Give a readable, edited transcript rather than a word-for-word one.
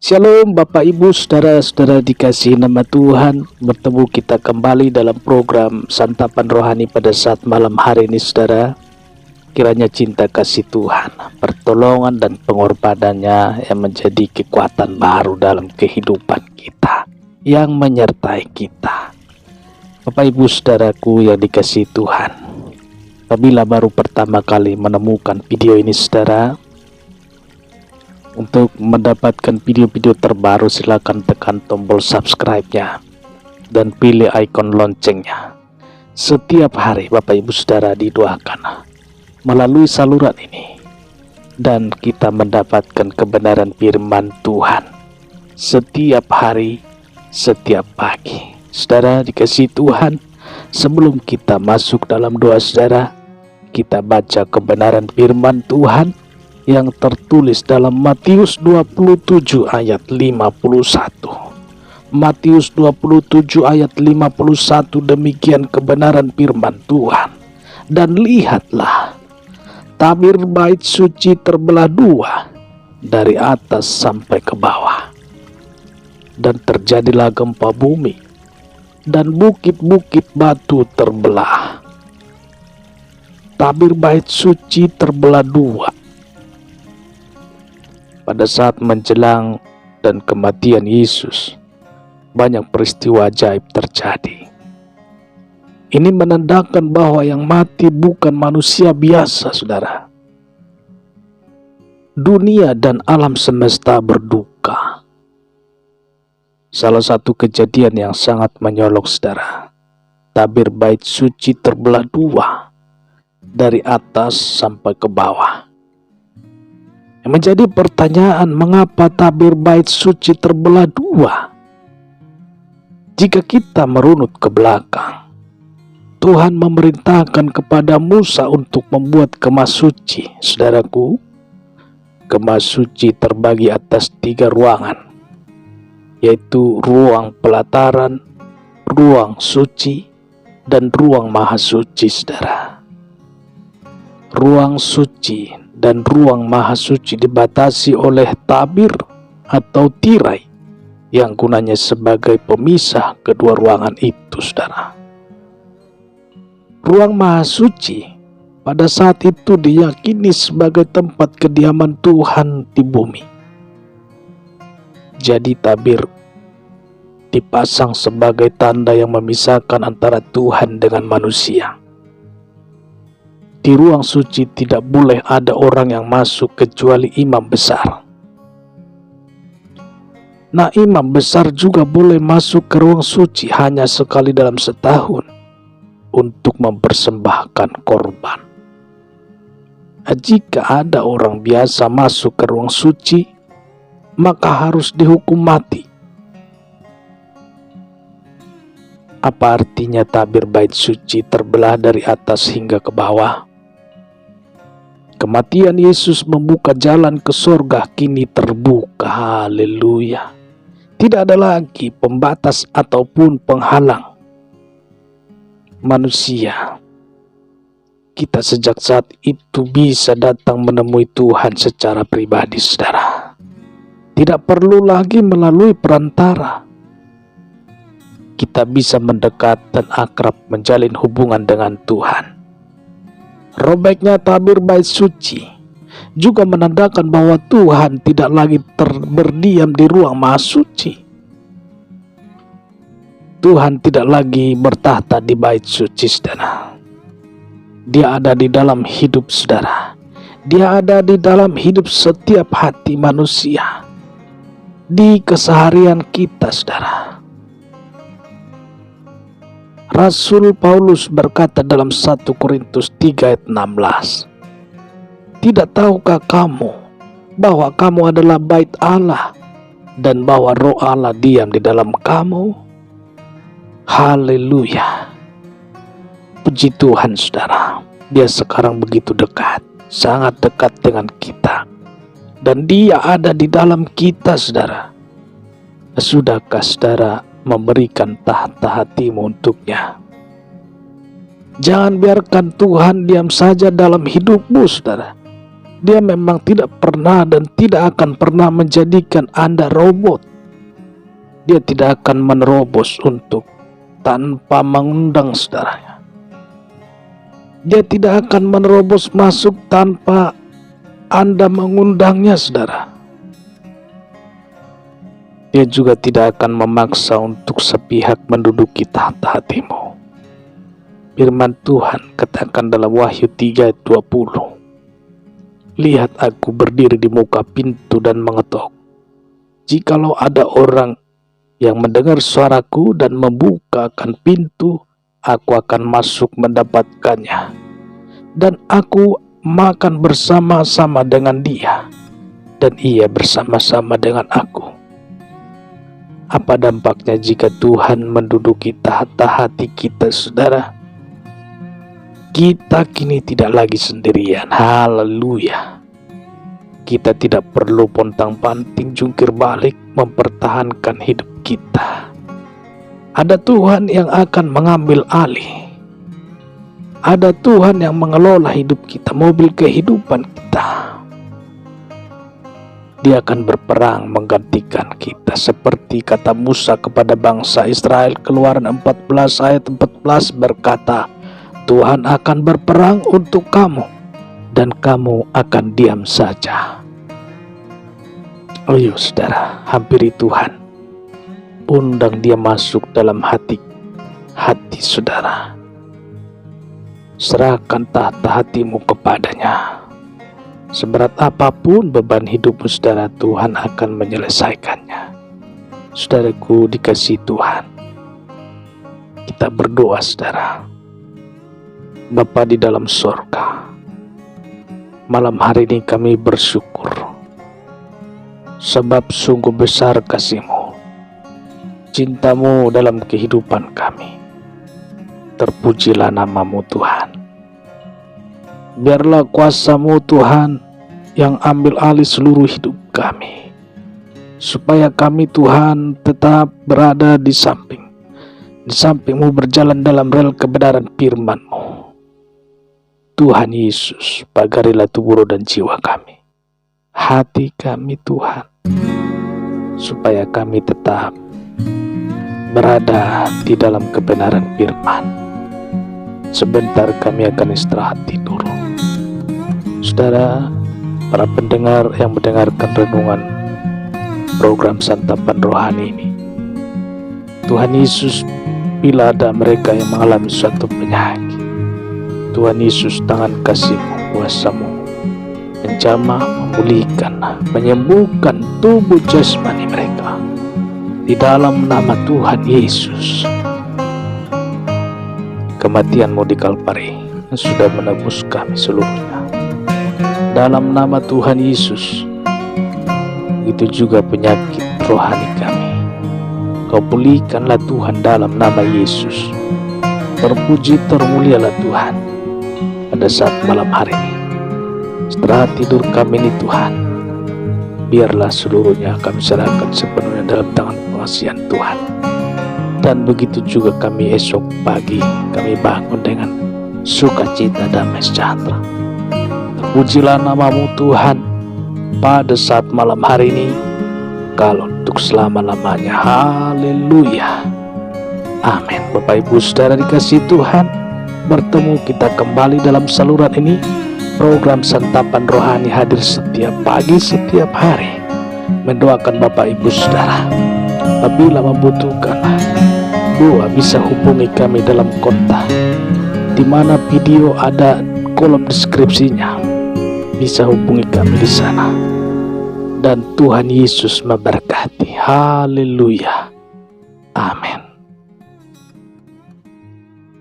Shalom Bapak Ibu Saudara-saudara dikasihi nama Tuhan. Bertemu kita kembali dalam program Santapan Rohani pada saat malam hari ini saudara. Kiranya cinta kasih Tuhan, pertolongan dan pengorbanannya yang menjadi kekuatan baru dalam kehidupan kita, yang menyertai kita. Bapak Ibu Saudaraku yang dikasihi Tuhan, apabila baru pertama kali menemukan video ini saudara, untuk mendapatkan video-video terbaru silakan tekan tombol subscribe-nya dan pilih ikon loncengnya. Setiap hari Bapak Ibu Saudara didoakan melalui saluran ini, dan kita mendapatkan kebenaran firman Tuhan setiap hari, setiap pagi. Saudara dikasihi Tuhan, sebelum kita masuk dalam doa saudara, kita baca kebenaran firman Tuhan yang tertulis dalam Matius 27 ayat 51. Matius 27 ayat 51, demikian kebenaran firman Tuhan. Dan lihatlah, tabir bait suci terbelah dua dari atas sampai ke bawah. Dan terjadilah gempa bumi, dan bukit-bukit batu terbelah. Tabir bait suci terbelah dua. Pada saat menjelang dan kematian Yesus, banyak peristiwa ajaib terjadi. Ini menandakan bahwa yang mati bukan manusia biasa, saudara. Dunia dan alam semesta berduka. Salah satu kejadian yang sangat menyolok, saudara. Tabir bait suci terbelah dua dari atas sampai ke bawah. Menjadi pertanyaan, mengapa tabir bait suci terbelah dua? Jika kita merunut ke belakang, Tuhan memerintahkan kepada Musa untuk membuat kemah suci. Saudaraku, kemah suci terbagi atas 3 ruangan, yaitu ruang pelataran, ruang suci, dan ruang maha suci, saudara. Ruang suci dan ruang maha suci dibatasi oleh tabir atau tirai yang gunanya sebagai pemisah kedua ruangan itu, saudara. Ruang maha suci pada saat itu diyakini sebagai tempat kediaman Tuhan di bumi. Jadi tabir dipasang sebagai tanda yang memisahkan antara Tuhan dengan manusia. Di ruang suci tidak boleh ada orang yang masuk kecuali imam besar. Nah, imam besar juga boleh masuk ke ruang suci hanya sekali dalam setahun untuk mempersembahkan korban. Jika ada orang biasa masuk ke ruang suci, maka harus dihukum mati. Apa artinya tabir bait suci terbelah dari atas hingga ke bawah? Kematian Yesus membuka jalan ke sorga kini terbuka. Haleluya. Tidak ada lagi pembatas ataupun penghalang. Manusia, kita sejak saat itu bisa datang menemui Tuhan secara pribadi, saudara. Tidak perlu lagi melalui perantara. Kita bisa mendekat dan akrab menjalin hubungan dengan Tuhan. Robeknya tabir bait suci juga menandakan bahwa Tuhan tidak lagi berdiam di ruang maha suci. Tuhan tidak lagi bertahta di bait suci, saudara. Dia ada di dalam hidup saudara. Dia ada di dalam hidup setiap hati manusia, di keseharian kita, saudara. Rasul Paulus berkata dalam 1 Korintus 3 ayat 16, "Tidak tahukah kamu bahwa kamu adalah bait Allah dan bahwa roh Allah diam di dalam kamu?" Haleluya. Puji Tuhan, saudara. Dia sekarang begitu dekat, sangat dekat dengan kita. Dan dia ada di dalam kita, saudara. Sudahkah saudara memberikan tahta hatimu untuknya? Jangan biarkan Tuhan diam saja dalam hidupmu, saudara. Dia memang tidak pernah dan tidak akan pernah menjadikan Anda robot. Dia tidak akan menerobos untuk tanpa mengundang saudaranya. Dia tidak akan menerobos masuk tanpa Anda mengundangnya, saudara. Dia juga tidak akan memaksa untuk sepihak menduduki tahta hatimu. Firman Tuhan katakan dalam Wahyu 3:20. Lihat, aku berdiri di muka pintu dan mengetok. Jikalau ada orang yang mendengar suaraku dan membukakan pintu, aku akan masuk mendapatkannya. Dan aku makan bersama-sama dengan dia, dan ia bersama-sama dengan aku. Apa dampaknya jika Tuhan menduduki tahta hati kita, saudara? Kita kini tidak lagi sendirian. Haleluya. Kita tidak perlu pontang-panting jungkir balik mempertahankan hidup kita. Ada Tuhan yang akan mengambil alih. Ada Tuhan yang mengelola hidup kita, mobil kehidupan kita. Dia akan berperang menggantikan kita, seperti kata Musa kepada bangsa Israel, Keluaran 14 ayat 14 berkata, Tuhan akan berperang untuk kamu, dan kamu akan diam saja. Ayo saudara, hampiri Tuhan. Undang dia masuk dalam hati saudara. Serahkan tahta hatimu kepadanya. Seberat apapun beban hidupmu, saudara, Tuhan akan menyelesaikannya. Saudaraku dikasihi Tuhan, kita berdoa, saudara. Bapa di dalam sorga, malam hari ini kami bersyukur, sebab sungguh besar kasih-Mu, cinta-Mu dalam kehidupan kami. Terpujilah nama-Mu Tuhan. Biarlah kuasa-Mu Tuhan yang ambil alih seluruh hidup kami, supaya kami Tuhan tetap berada di samping-Mu, berjalan dalam rel kebenaran firman-Mu. Tuhan Yesus, pagarilah tubuh roh dan jiwa kami, hati kami Tuhan, supaya kami tetap berada di dalam kebenaran firman. Sebentar kami akan istirahat tidur. Saudara, para pendengar yang mendengarkan renungan program Santapan Rohani ini, Tuhan Yesus, bila ada mereka yang mengalami suatu penyakit, Tuhan Yesus, tangan kasih-Mu, kuasa-Mu menjamah, memulihkan, menyembuhkan tubuh jasmani mereka. Di dalam nama Tuhan Yesus, kematian-Mu di Kalvari yang sudah menebus kami seluruhnya. Dalam nama Tuhan Yesus, itu juga penyakit rohani kami, Kau pulihkanlah Tuhan dalam nama Yesus. Terpuji termulialah Tuhan pada saat malam hari ini. Setelah tidur kami ini Tuhan, biarlah seluruhnya kami serahkan sepenuhnya dalam tangan pengasihan Tuhan. Dan begitu juga kami esok pagi, kami bangun dengan sukacita damai sejahtera. Terpujilah nama-Mu Tuhan pada saat malam hari ini, kalau untuk selama-lamanya. Haleluya. Amin. Bapak Ibu Saudara dikasihi Tuhan, bertemu kita kembali dalam saluran ini. Program Santapan Rohani hadir setiap pagi, setiap hari, mendoakan Bapak Ibu Saudara. Apabila membutuhkan doa, bisa hubungi kami dalam kontak, di mana video ada kolom deskripsinya. Bisa hubungi kami di sana. Dan Tuhan Yesus memberkati. Haleluya. Amin.